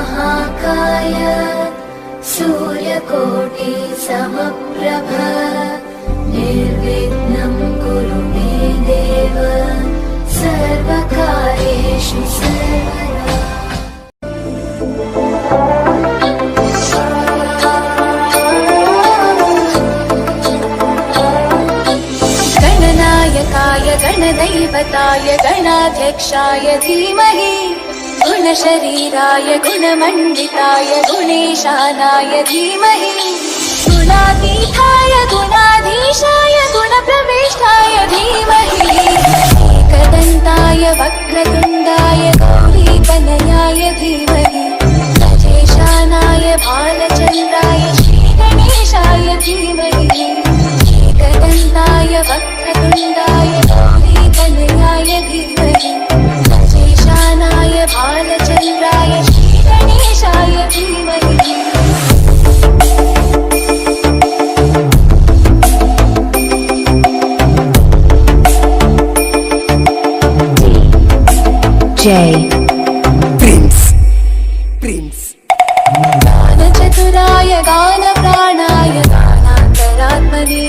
महाकाय सूर्यकोटि समप्रभ निर्विघ्नं कुरु मे देव सर्वकार्येषु सर्वदा। गणनायकाय गणदैवताय गणाध्यक्षाय धीमहि गुणशरीराय गुणमण्डिताय गुणेशानाय धीमहि गुणातीताय गुणाधीशाय गुणप्रविष्टाय धीमहि एकदन्ताय वक्रतुण्डाय गौरीतनयाय धीमहि गजेशानाय बालचन्द्राय श्रीगणेशाय धीमहि एकदन्ताय वक्रतुण्डाय गौरीतनयाय धीमहि गजेशानाय बालचन्द्राय श्रीगणेशाय धीमहि। Prince गानचतुराय गानप्राणाय गानान्तरात्मने